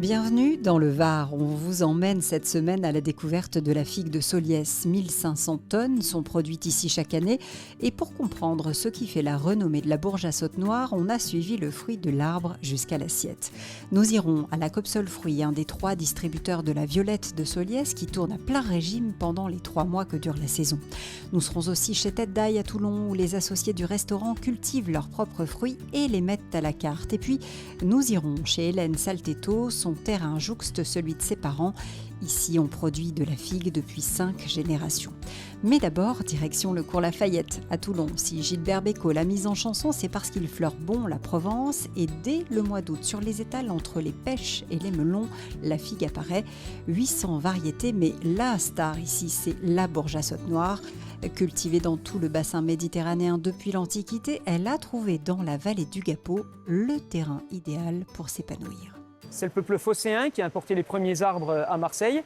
Bienvenue dans le Var. On vous emmène cette semaine à la découverte de la figue de Soliès. 1500 tonnes sont produites ici chaque année. Et pour comprendre ce qui fait la renommée de la Bourge à Sautenoir, on a suivi le fruit de l'arbre jusqu'à l'assiette. Nous irons à la Copsol Fruits, un des 3 distributeurs de la violette de Soliès qui tourne à plein régime pendant les 3 mois que dure la saison. Nous serons aussi chez Tête d'Ail à Toulon où les associés du restaurant cultivent leurs propres fruits et les mettent à la carte. Et puis, nous irons chez Hélène Saltetto. Son terrain jouxte celui de ses parents. Ici, on produit de la figue depuis 5 générations. Mais d'abord, direction le cours Lafayette, à Toulon. Si Gilbert Bécaud l'a mise en chanson, c'est parce qu'il fleure bon la Provence. Et dès le mois d'août, sur les étals entre les pêches et les melons, la figue apparaît. 800 variétés, mais la star ici, c'est la Bourge à Sautenoir. Cultivée dans tout le bassin méditerranéen depuis l'Antiquité, elle a trouvé dans la vallée du Gapot le terrain idéal pour s'épanouir. C'est le peuple phocéen qui a importé les premiers arbres à Marseille.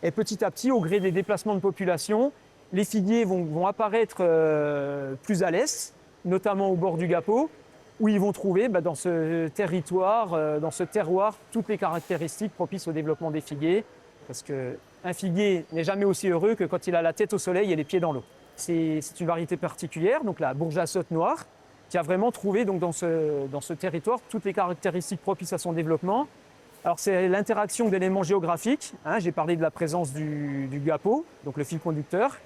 Et petit à petit, au gré des déplacements de population, les figuiers vont apparaître plus à l'est, notamment au bord du Gapot, où ils vont trouver dans ce territoire, dans ce terroir, toutes les caractéristiques propices au développement des figuiers. Parce qu'un figuier n'est jamais aussi heureux que quand il a la tête au soleil et les pieds dans l'eau. C'est une variété particulière, donc la Bourge à Sautenoir, qui a vraiment trouvé donc, dans ce territoire toutes les caractéristiques propices à son développement. Alors c'est l'interaction d'éléments géographiques. J'ai parlé de la présence du Gapot, donc le fil conducteur.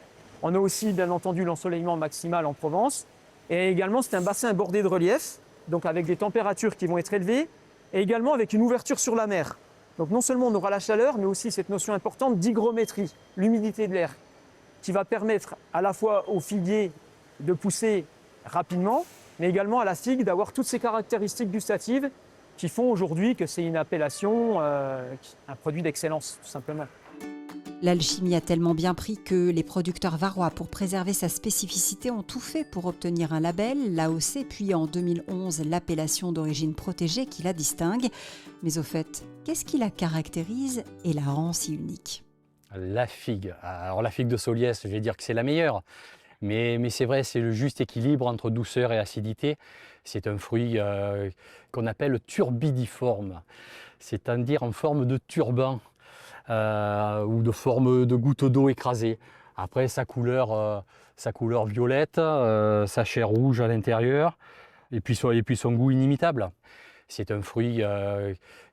On a aussi bien entendu l'ensoleillement maximal en Provence. Et également c'est un bassin bordé de relief, donc avec des températures qui vont être élevées, et également avec une ouverture sur la mer. Donc non seulement on aura la chaleur, mais aussi cette notion importante d'hygrométrie, l'humidité de l'air, qui va permettre à la fois aux figuiers de pousser rapidement, mais également à la figue d'avoir toutes ces caractéristiques gustatives qui font aujourd'hui que c'est une appellation, un produit d'excellence, tout simplement. L'alchimie a tellement bien pris que les producteurs varois, pour préserver sa spécificité, ont tout fait pour obtenir un label, l'AOC, puis en 2011, l'appellation d'origine protégée qui la distingue. Mais au fait, qu'est-ce qui la caractérise et la rend si unique ? La figue. Alors la figue de Soliès, je vais dire que c'est la meilleure. Mais c'est vrai, c'est le juste équilibre entre douceur et acidité. C'est un fruit qu'on appelle turbidiforme, c'est-à-dire en forme de turban ou de forme de goutte d'eau écrasée. Après, sa couleur violette, sa chair rouge à l'intérieur, et puis son goût inimitable. C'est un fruit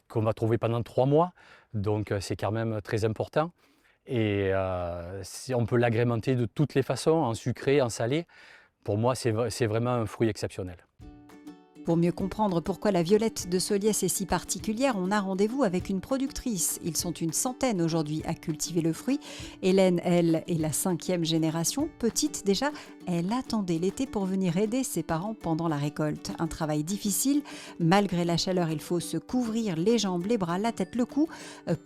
qu'on va trouver pendant 3 mois, donc c'est quand même très important. Et on peut l'agrémenter de toutes les façons, en sucré, en salé. Pour moi, c'est vraiment un fruit exceptionnel. Pour mieux comprendre pourquoi la violette de Soliès est si particulière, on a rendez-vous avec une productrice. Ils sont une centaine aujourd'hui à cultiver le fruit. Hélène, elle, est la 5e génération. Petite déjà, elle attendait l'été pour venir aider ses parents pendant la récolte. Un travail difficile. Malgré la chaleur, il faut se couvrir les jambes, les bras, la tête, le cou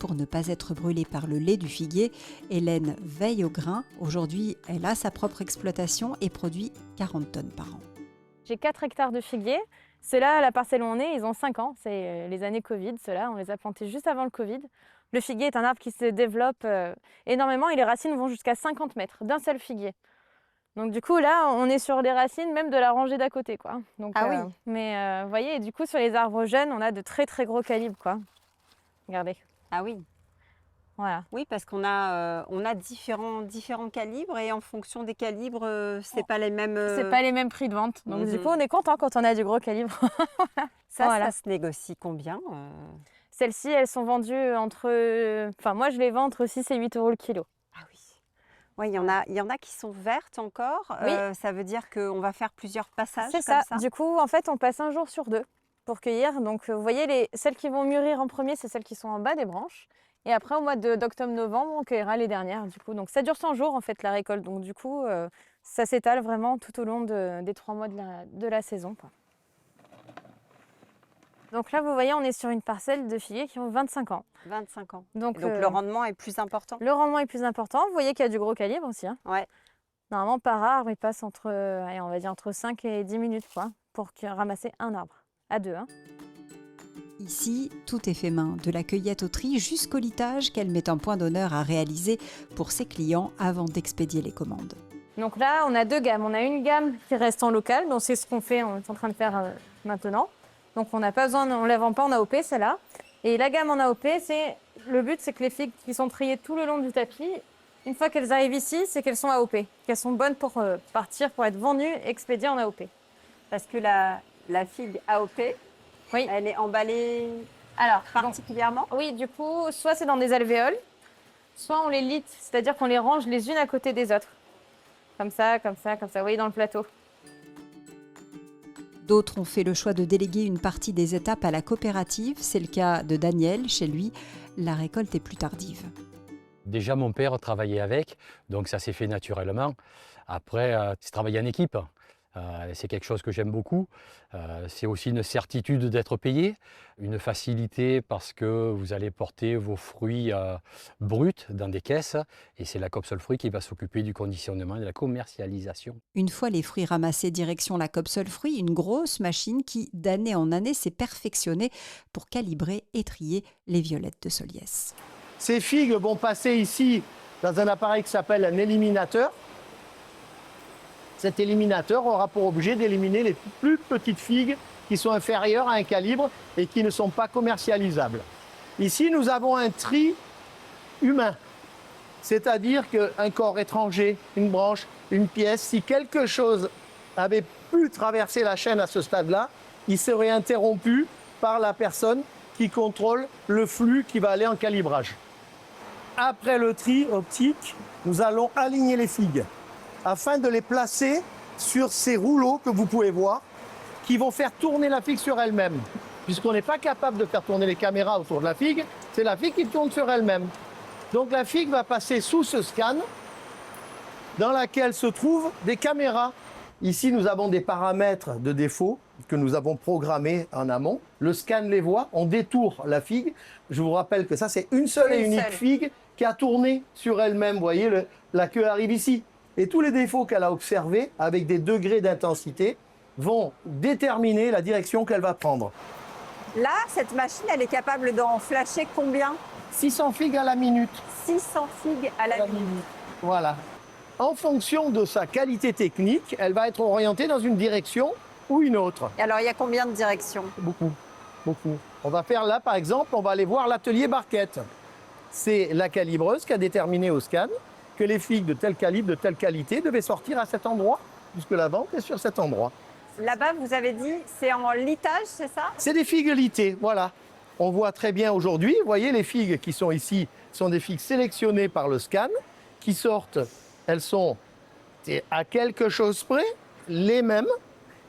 pour ne pas être brûlée par le lait du figuier. Hélène veille au grain. Aujourd'hui, elle a sa propre exploitation et produit 40 tonnes par an. J'ai 4 hectares de figuiers. Ceux-là, la parcelle où on est, ils ont 5 ans. C'est les années Covid, ceux-là. On les a plantés juste avant le Covid. Le figuier est un arbre qui se développe énormément et les racines vont jusqu'à 50 mètres d'un seul figuier. Donc du coup, là, on est sur les racines même de la rangée d'à côté, quoi. Donc, oui. Mais vous voyez, du coup, sur les arbres jeunes, on a de très très gros calibres, quoi. Regardez. Ah oui. Voilà. Oui, parce qu'on a différents calibres et en fonction des calibres, c'est pas les mêmes. C'est pas les mêmes prix de vente. Donc du coup, on est content quand on a du gros calibre. Ça se négocie combien Celles-ci, elles sont vendues entre... Enfin, moi, je les vends entre 6 et 8 euros le kilo. Ah oui. Oui, il y en a qui sont vertes encore. Oui. Ça veut dire qu'on va faire plusieurs passages. C'est comme ça. Du coup, en fait, on passe 1 jour sur 2 pour cueillir. Donc, vous voyez, celles qui vont mûrir en premier, c'est celles qui sont en bas des branches. Et après, au mois d'octobre-novembre, on cueillera les dernières. Du coup. Donc, ça dure 100 jours, en fait, la récolte. Donc, du coup, ça s'étale vraiment tout au long des 3 mois de la saison, quoi. Donc là, vous voyez, on est sur une parcelle de figuiers qui ont 25 ans. 25 ans. Donc le rendement est plus important. Le rendement est plus important. Vous voyez qu'il y a du gros calibre aussi. Ouais. Normalement, par arbre, il passe entre 5 et 10 minutes quoi, pour ramasser un arbre. À 2. Ici, tout est fait main, de la cueillette au tri jusqu'au litage qu'elle met un point d'honneur à réaliser pour ses clients avant d'expédier les commandes. Donc là, on a 2 gammes. On a une gamme qui reste en local, donc c'est ce qu'on fait, on est en train de faire maintenant. Donc on n'a pas besoin, on ne la vend pas en AOP celle-là. Et la gamme en AOP, le but, c'est que les figues qui sont triées tout le long du tapis, une fois qu'elles arrivent ici, c'est qu'elles sont AOP, qu'elles sont bonnes pour partir, pour être vendues, expédiées en AOP. Parce que la figue AOP, Oui. elle est emballée Alors, particulièrement. oui, du coup, soit c'est dans des alvéoles, soit on les lite, c'est-à-dire qu'on les range les unes à côté des autres. Comme ça, comme ça, comme ça, vous voyez dans le plateau. D'autres ont fait le choix de déléguer une partie des étapes à la coopérative. C'est le cas de Daniel. Chez lui, la récolte est plus tardive. Déjà, mon père travaillait avec, donc ça s'est fait naturellement. Après, c'est travailler en équipe. C'est quelque chose que j'aime beaucoup. C'est aussi une certitude d'être payé, une facilité parce que vous allez porter vos fruits bruts dans des caisses et c'est la Copseul Fruits qui va s'occuper du conditionnement et de la commercialisation. Une fois les fruits ramassés, direction la Copseul Fruits, une grosse machine qui, d'année en année, s'est perfectionnée pour calibrer et trier les violettes de Soliès. Ces figues vont passer ici dans un appareil qui s'appelle un éliminateur. Cet éliminateur aura pour objet d'éliminer les plus petites figues qui sont inférieures à un calibre et qui ne sont pas commercialisables. Ici, nous avons un tri humain, c'est-à-dire qu'un corps étranger, une branche, une pièce, si quelque chose avait pu traverser la chaîne à ce stade-là, il serait interrompu par la personne qui contrôle le flux qui va aller en calibrage. Après le tri optique, nous allons aligner les figues afin de les placer sur ces rouleaux que vous pouvez voir, qui vont faire tourner la figue sur elle-même. Puisqu'on n'est pas capable de faire tourner les caméras autour de la figue, c'est la figue qui tourne sur elle-même. Donc la figue va passer sous ce scan, dans laquelle se trouvent des caméras. Ici, nous avons des paramètres de défaut que nous avons programmés en amont. Le scan les voit, on détourne la figue. Je vous rappelle que ça, c'est une seule et unique figue qui a tourné sur elle-même. Vous voyez, la queue arrive ici. Et tous les défauts qu'elle a observés, avec des degrés d'intensité, vont déterminer la direction qu'elle va prendre. Là, cette machine, elle est capable d'en flasher combien? 600 figues à la minute. 600 figues à la minute. Voilà. En fonction de sa qualité technique, elle va être orientée dans une direction ou une autre. Et alors, il y a combien de directions? Beaucoup, beaucoup. On va faire là, par exemple, on va aller voir l'atelier barquette. C'est la calibreuse qui a déterminé au scan que les figues de tel calibre, de telle qualité devaient sortir à cet endroit, puisque la vente est sur cet endroit. Là-bas, vous avez dit, c'est en litage, c'est ça? C'est des figues litées, voilà. On voit très bien aujourd'hui, vous voyez, les figues qui sont ici sont des figues sélectionnées par le scan, qui sortent, elles sont à quelque chose près, les mêmes,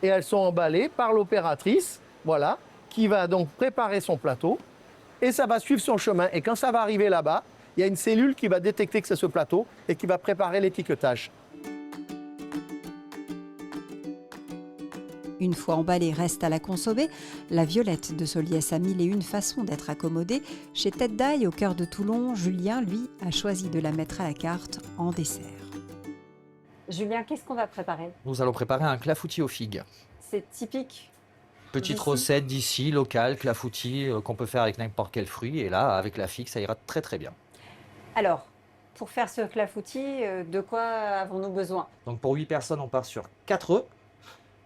et elles sont emballées par l'opératrice, voilà, qui va donc préparer son plateau, et ça va suivre son chemin. Et quand ça va arriver là-bas, il y a une cellule qui va détecter que c'est ce plateau et qui va préparer l'étiquetage. Une fois emballée, reste à la consommer. La violette de Soliès a mille et une façons d'être accommodée. Chez Tête d'Ail, au cœur de Toulon, Julien, lui, a choisi de la mettre à la carte en dessert. Julien, qu'est-ce qu'on va préparer? Nous allons préparer un clafoutis aux figues. C'est typique. Petite D'ici. recette d'ici, locale, clafoutis, qu'on peut faire avec n'importe quel fruit. Et là, avec la figue, ça ira très très bien. Alors, pour faire ce clafoutis, de quoi avons-nous besoin? Donc pour 8 personnes, on part sur 4 œufs,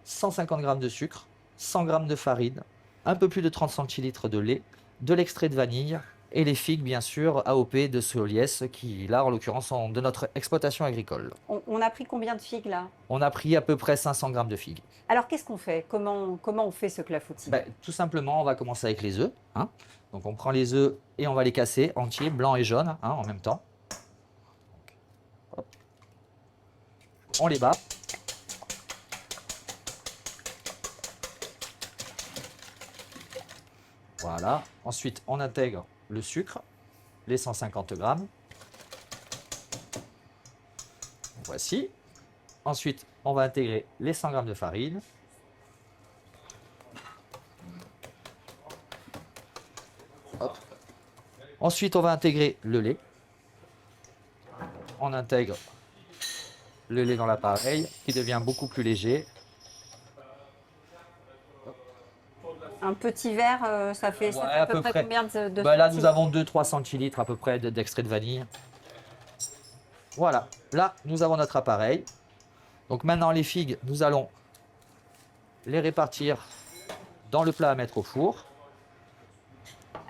150 g de sucre, 100 g de farine, un peu plus de 30 centilitres de lait, de l'extrait de vanille et les figues, bien sûr, AOP de Soliès, qui, là, en l'occurrence, sont de notre exploitation agricole. On a pris combien de figues, là? On a pris à peu près 500 g de figues. Alors, qu'est-ce qu'on fait? Comment on fait ce clafoutis? Tout simplement, on va commencer avec les œufs. Donc on prend les œufs et on va les casser entiers, blancs et jaunes, en même temps. Hop. On les bat. Voilà. Ensuite, on intègre le sucre, les 150 grammes. Voici. Ensuite, on va intégrer les 100 grammes de farine. Hop. Ensuite, on va intégrer le lait. On intègre le lait dans l'appareil qui devient beaucoup plus léger. Un petit verre, ça fait à peu près combien de Là, centilitres? nous avons 2-3 centilitres à peu près d'extrait de vanille. Voilà, là, nous avons notre appareil. Donc maintenant, les figues, nous allons les répartir dans le plat à mettre au four.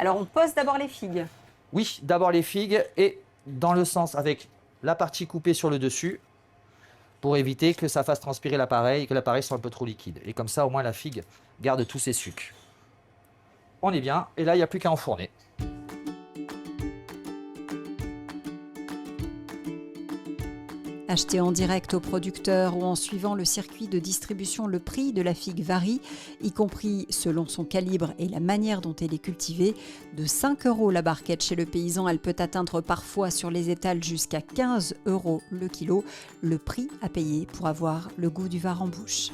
Alors on pose d'abord les figues. Oui, d'abord les figues et dans le sens avec la partie coupée sur le dessus pour éviter que ça fasse transpirer l'appareil et que l'appareil soit un peu trop liquide. Et comme ça, au moins, la figue garde tous ses sucres. On est bien. Et là, il n'y a plus qu'à enfourner. Acheté en direct au producteur ou en suivant le circuit de distribution, le prix de la figue varie, y compris selon son calibre et la manière dont elle est cultivée. De 5 € la barquette chez le paysan, elle peut atteindre parfois sur les étals jusqu'à 15 € le kilo. Le prix à payer pour avoir le goût du Var en bouche.